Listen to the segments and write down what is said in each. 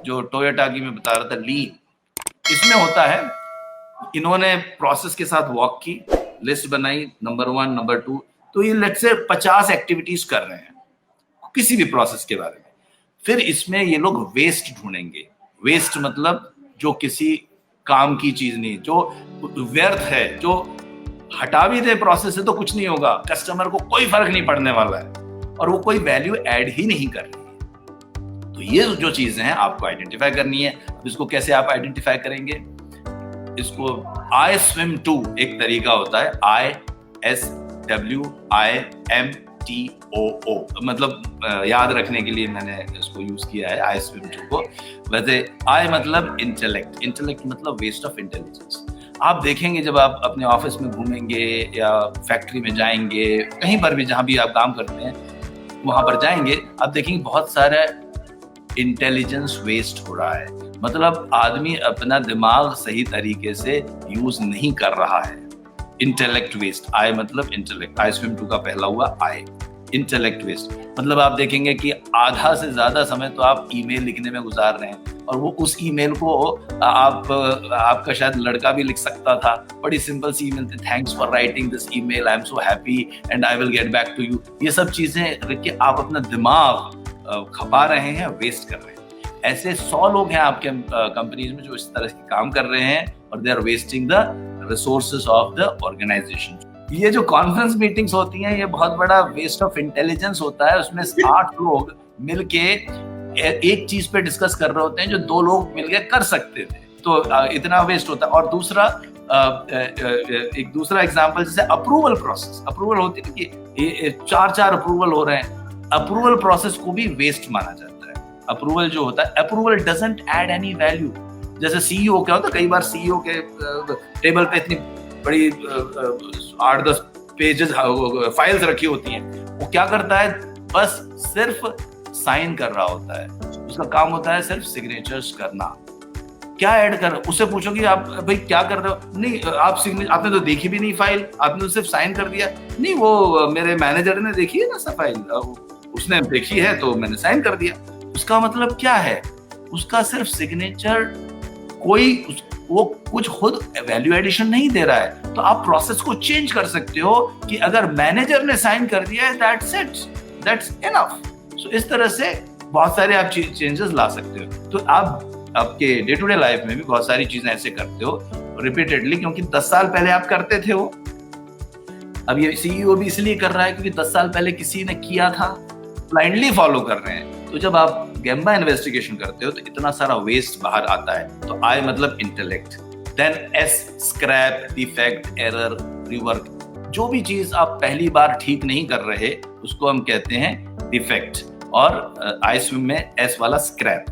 जो टोयोटा की मैं बता रहा था लीन, इसमें होता है, इन्होंने प्रोसेस के साथ वॉक की, लिस्ट बनाई, नंबर 1 नंबर 2, तो ये लेट्स से 50 एक्टिविटीज कर रहे हैं किसी भी प्रोसेस के बारे में। फिर इसमें ये लोग वेस्ट ढूंढेंगे। वेस्ट मतलब जो किसी काम की चीज नहीं, जो व्यर्थ है, जो हटा भी दे प्रोसेस से तो कुछ नहीं होगा, कस्टमर को कोई फर्क नहीं पड़ने वाला है और वो कोई वैल्यू ऐड ही नहीं कर रही है। तो ये जो चीजें हैं आपको आइडेंटिफाई करनी है। अब इसको कैसे आप आइडेंटिफाई करेंगे? इसको आई स्विम टू एक तरीका होता है, ISWIMTOO, मतलब याद रखने के लिए मैंने इसको यूज किया है आई स्विम टू को। वैसे आई मतलब इंटेलेक्ट, इंटेलेक्ट मतलब वेस्ट ऑफ इंटेलिजेंस। आप देखेंगे जब आप अपने ऑफिस में घूमेंगे या फैक्ट्री में जाएंगे, कहीं पर भी जहां भी आप काम करते हैं वहां पर जाएंगे, आप देखेंगे बहुत सारा इंटेलिजेंस वेस्ट हो रहा है। मतलब आदमी अपना दिमाग सही तरीके से यूज नहीं कर रहा है। इंटेलेक्ट वेस्ट, आई मतलब इंटेलेक्ट, आई स्विम टू का पहला हुआ आई, इंटेलेक्ट वेस्ट। मतलब आप देखेंगे कि आधा से ज्यादा समय तो आप ईमेल लिखने में गुजार रहे हैं, और वो उस ईमेल को आपका शायद लड़का भी लिख सकता था, बड़ी सिंपल सी ईमेल थी, thanks for writing this email, I am so happy and I will get back to you. ये सब चीजें लिख के आप अपना दिमाग खपा रहे हैं, वेस्ट कर रहे हैं। ऐसे 100 लोग हैं आपके कंपनीज में जो इस तरह के काम कर रहे हैं, और they are wasting the resources of the organisation. ये जो कॉन्फ्रेंस मीटिंग्स होती हैं, ये बहुत बड़ा वेस्ट ऑफ इंटेलिजेंस होता है। उसमें 60 लोग मिलके एक चीज पे डिस्कस कर रहे होते हैं जो 2 लोग मिलके कर सकते थे, तो इतना वेस्ट होता है। और दूसरा, एक दूसरा एग्जांपल, जैसे अप्रूवल प्रोसेस, अप्रूवल होती है कि 4 अप्रूवल हो रहे हैं, अप्रूवल प्रोसेस को भी वेस्ट माना जाता है। अप्रूवल जो होता है, approval doesn't add any value. जैसे सीईओ क्या होता है, कई बार सीईओ के टेबल पे इतनी बड़ी 8-10 पेजेस फाइल्स रखी होती हैं, वो क्या करता है, बस सिर्फ साइन कर रहा होता है, उसका काम होता है सिर्फ सिग्नेचर्स करना। क्या ऐड कर, उससे पूछो कि आप भाई क्या कर रहे हो, नहीं आपने तो देखी भी नहीं फाइल, आपने तो सिर्फ साइन कर दिया। नहीं, वो मेरे मैनेजर ने देखी है ना सब फाइल, उसने देखी है तो मैंने साइन कर दिया। उसका मतलब क्या है, उसका सिर्फ सिग्नेचर, वो कुछ खुद वैल्यू एडिशन नहीं दे रहा है। तो आप प्रोसेस को चेंज कर सकते हो कि अगर मैनेजर ने साइन कर दिया है, दैट्स इट, दैट्स इनफ। सो इस तरह से बहुत सारे आप चेंजेस ला सकते हो। तो आप आपके डे टू डे लाइफ में भी बहुत सारी चीजें ऐसे करते हो रिपीटेडली, क्योंकि 10 साल पहले आप करते थे वो। अब ये सीईओ भी इसलिए कर रहा है क्योंकि 10 साल पहले किसी ने किया था, ब्लाइंडली फॉलो कर रहे हैं। तो जब आप गैम्बा इन्वेस्टिगेशन करते हो तो इतना सारा वेस्ट बाहर आता है। तो आई मतलब intellect, then S scrap, defect, error, rework. जो भी चीज आप पहली बार ठीक नहीं कर रहे उसको हम कहते हैं डिफेक्ट, और आई स्विम में एस वाला स्क्रैप।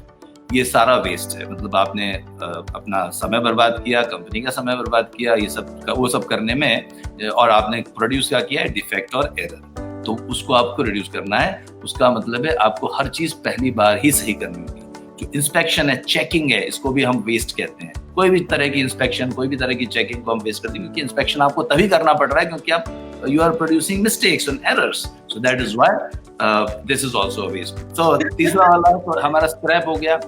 ये सारा वेस्ट है, मतलब आपने अपना समय बर्बाद किया, कंपनी का समय बर्बाद किया, ये सब वो सब करने में, और आपने प्रोड्यूस क्या किया है, डिफेक्ट और एरर। तो उसको आपको रिड्यूस करना है। उसका मतलब है आपको हर चीज पहली बार ही सही करनी होगी। जो इंस्पेक्शन है, चेकिंग है, इसको भी हम वेस्ट कहते हैं। कोई भी तरह की इंस्पेक्शन, कोई भी तरह की चेकिंग को हम वेस्ट करते हैं, क्योंकि इंस्पेक्शन आपको तभी करना पड़ रहा है क्योंकि आप you are producing mistakes and errors, so that is why this is also a waste. So तीसरा वाला तो हमारा scrap हो गया।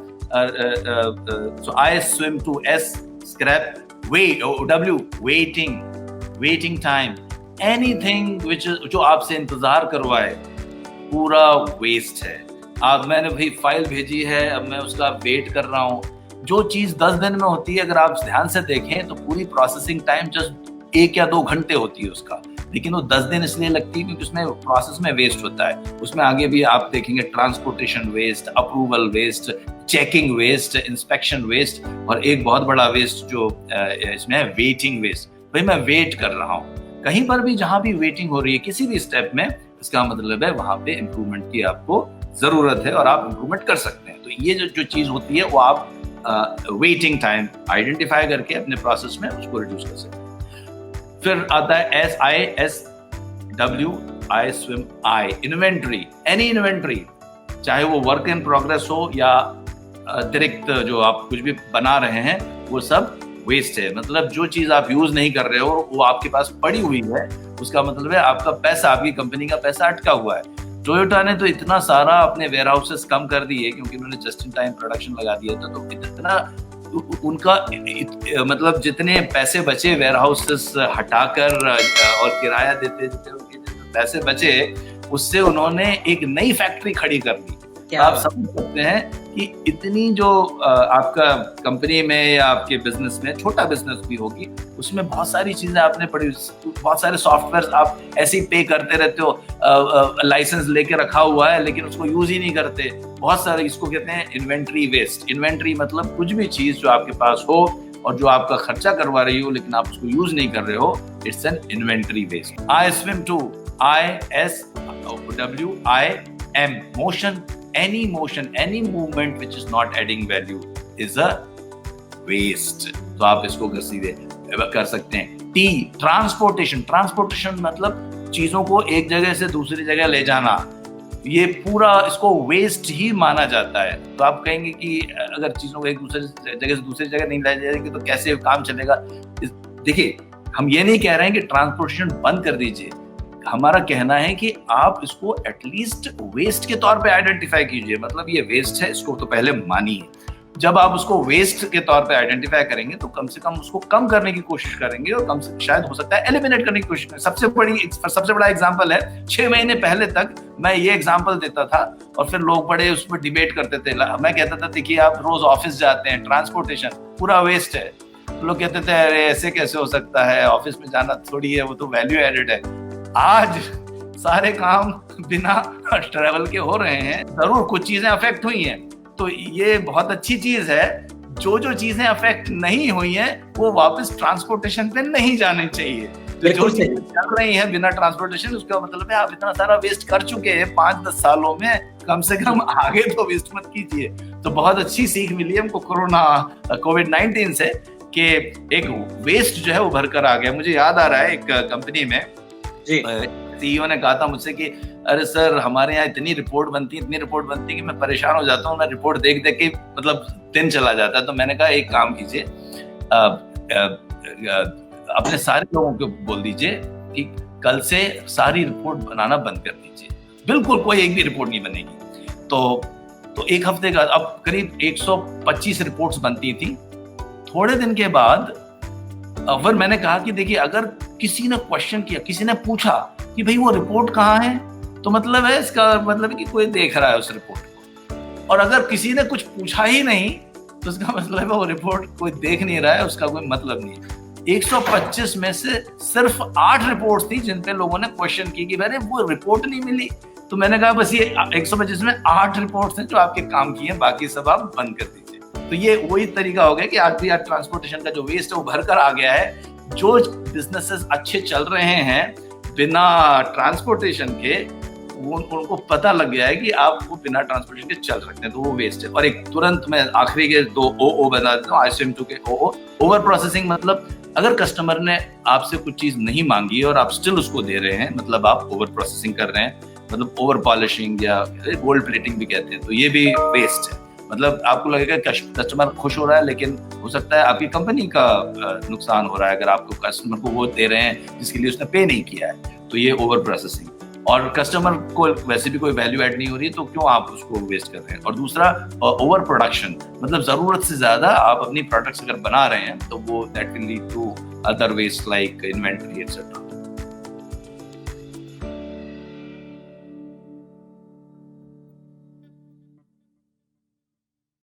So I swim to S, scrap, wait, W, waiting time, anything which is, जो आपसे इंतजार करवाए, पूरा वेस्ट है। मैंने भाई फाइल भेजी है, अब मैं उसका वेट कर रहा हूँ। जो चीज 10 दिन में होती है, अगर आप ध्यान से देखें तो पूरी प्रोसेसिंग टाइम जस्ट 1 या 2 घंटे होती है उसका, लेकिन वो 10 दिन इसलिए लगती है क्योंकि उसमें प्रोसेस में वेस्ट होता है। उसमें आगे भी आप देखेंगे transportation waste, approval waste, checking waste, inspection waste, और एक बहुत बड़ा वेस्ट जो इसमें है, वेटिंग वेस्ट। भाई मैं वेट कर रहा हूँ, कहीं पर भी जहां भी वेटिंग हो रही है किसी भी स्टेप में, इसका मतलब है वहां पे इम्प्रूवमेंट की आपको जरूरत है और आप इम्प्रूवमेंट कर सकते हैं। तो ये जो चीज होती है वो आप वेटिंग टाइम आइडेंटिफाई करके अपने प्रोसेस में उसको रिड्यूस कर सकते हैं। फिर आता है SISW, I swim I, inventory. Any inventory, चाहे वो वर्क इन प्रोग्रेस हो या अतिरिक्त जो आप कुछ भी बना रहे हैं, वो सब वेस्ट है। मतलब जो चीज आप यूज नहीं कर रहे हो वो आपके पास पड़ी हुई है, उसका मतलब है आपका पैसा, आपकी कंपनी का पैसा अटका हुआ है। टोयोटा ने तो इतना सारा अपने वेयर हाउसेस कम कर दिए क्योंकि उन्होंने जस्ट इन टाइम प्रोडक्शन लगा दिया था, तो इतना उनका मतलब जितने पैसे बचे वेयर हाउसेस हटाकर और किराया देते देते उनके पैसे बचे, उससे उन्होंने एक नई फैक्ट्री खड़ी कर दी। आप समझ सकते हैं कि इतनी जो आपका कंपनी में या आपके बिजनेस में, छोटा बिजनेस भी होगी, उसमें बहुत सारी चीजें आपने पढ़ी, बहुत सारे सॉफ्टवेयर आप ऐसे ही पे करते रहते हो, लाइसेंस लेके रखा हुआ है लेकिन उसको यूज ही नहीं करते। बहुत सारे, इसको कहते हैं इन्वेंट्री वेस्ट। इन्वेंट्री मतलब कुछ भी चीज जो आपके पास हो और जो आपका खर्चा करवा रही हो लेकिन आप उसको यूज नहीं कर रहे हो, it's an inventory waste. I swim too, ISWIM, motion, any motion, any movement which is not adding value is a waste। तो आप इसको सीधे कर सकते हैं। T, transportation. ट्रांसपोर्टेशन मतलब चीजों को एक जगह से दूसरी जगह ले जाना, ये पूरा इसको वेस्ट ही माना जाता है। तो आप कहेंगे कि अगर चीजों को एक दूसरे जगह से दूसरी जगह नहीं ले जाएगी तो कैसे काम चलेगा? देखिए, हम ये नहीं कह रहे हैं कि ट्रांसपोर्टेशन बंद कर दीजिए, हमारा कहना है कि आप इसको एटलीस्ट वेस्ट के तौर पे आइडेंटिफाई कीजिए। मतलब ये वेस्ट है, इसको तो पहले मानिए। जब आप उसको वेस्ट के तौर पे आइडेंटिफाई करेंगे तो कम से कम उसको कम करने की कोशिश करेंगे और कम से शायद हो सकता है एलिमिनेट करने की कोशिश करें। सबसे बड़ा एग्जांपल है, 6 महीने पहले तक मैं ये एग्जांपल देता था और फिर लोग बड़े उस पर डिबेट करते थे। मैं कहता था देखिए आप रोज ऑफिस जाते हैं, ट्रांसपोर्टेशन पूरा वेस्ट है। लोग कहते थे अरे ऐसे कैसे हो सकता है, ऑफिस में जाना थोड़ी है, वो तो वैल्यू एडेड है। आज सारे काम बिना ट्रैवल के हो रहे हैं। जरूर कुछ चीजें अफेक्ट हुई हैं, तो ये बहुत अच्छी चीज है। जो चीजें अफेक्ट नहीं हुई हैं वो वापस ट्रांसपोर्टेशन पे नहीं जाने चाहिए। तो जो चीजें चल रही हैं बिना ट्रांसपोर्टेशन, उसका मतलब है आप इतना सारा वेस्ट कर चुके हैं 5-10 सालों में, कम से कम आगे तो वेस्ट मत कीजिए। तो बहुत अच्छी सीख मिली हमको कोविड-19 से कि एक वेस्ट जो है उभर कर आ गया। मुझे याद आ रहा है एक कंपनी में सीईओ ने कहा था मुझसे कि अरे सर हमारे यहाँ इतनी रिपोर्ट बनती है कि मैं परेशान हो जाता हूँ, मैं रिपोर्ट देख के मतलब दिन चला जाता है। तो मैंने कहा एक काम कीजिए, अपने सारे लोगों को बोल दीजिए कि कल से सारी रिपोर्ट बनाना बंद कर दीजिए, बिल्कुल कोई एक भी रिपोर्ट नहीं बनेगी। तो एक हफ्ते का अब करीब 125 रिपोर्ट्स बनती थी। थोड़े दिन के बाद फिर मैंने कहा कि देखिए अगर किसी ने क्वेश्चन किया, किसी ने पूछा कि भाई वो रिपोर्ट कहाँ है, तो मतलब है इसका मतलब है कि कोई देख रहा है उस रिपोर्ट को। और अगर किसी ने कुछ पूछा ही नहीं तो उसका मतलब है वो रिपोर्ट कोई देख नहीं रहा है, उसका कोई मतलब नहीं है। 125 में से सिर्फ 8 रिपोर्ट थी जिन पे लोगों ने क्वेश्चन की कि भाई वो रिपोर्ट नहीं मिली। तो मैंने कहा बस ये 125 में 8 रिपोर्ट्स हैं जो आपके काम की हैं, बाकी सब आप बंद कर दीजिए। तो ये वही तरीका हो गया कि आज भी ट्रांसपोर्टेशन का जो वेस्ट है वो भर कर आ गया है। जो बिजनेसेस अच्छे चल रहे हैं बिना ट्रांसपोर्टेशन के, उनको पता लग गया है कि आप वो बिना ट्रांसपोर्टेशन के चल सकते हैं, तो वो वेस्ट है। और एक तुरंत मैं आखिरी के 2 OO बता देता हूँ, ISWIM2 के OO। ओवर प्रोसेसिंग मतलब अगर कस्टमर ने आपसे कुछ चीज नहीं मांगी और आप स्टिल उसको दे रहे हैं, मतलब आप ओवर प्रोसेसिंग कर रहे हैं, मतलब ओवर पॉलिशिंग या गोल्ड प्लेटिंग भी कहते हैं, तो ये भी वेस्ट है। मतलब आपको लगेगा कस्टमर खुश हो रहा है लेकिन हो सकता है आपकी कंपनी का नुकसान हो रहा है अगर आपको कस्टमर को वो दे रहे हैं जिसके लिए उसने पे नहीं किया है। तो ये ओवर प्रोसेसिंग। और कस्टमर को वैसे भी कोई वैल्यू ऐड नहीं हो रही, तो क्यों आप उसको वेस्ट कर रहे हैं। और दूसरा ओवर प्रोडक्शन, मतलब जरूरत से ज्यादा आप अपनी प्रोडक्ट्स अगर बना रहे हैं तो वो that will lead to other waste like inventory etcetera.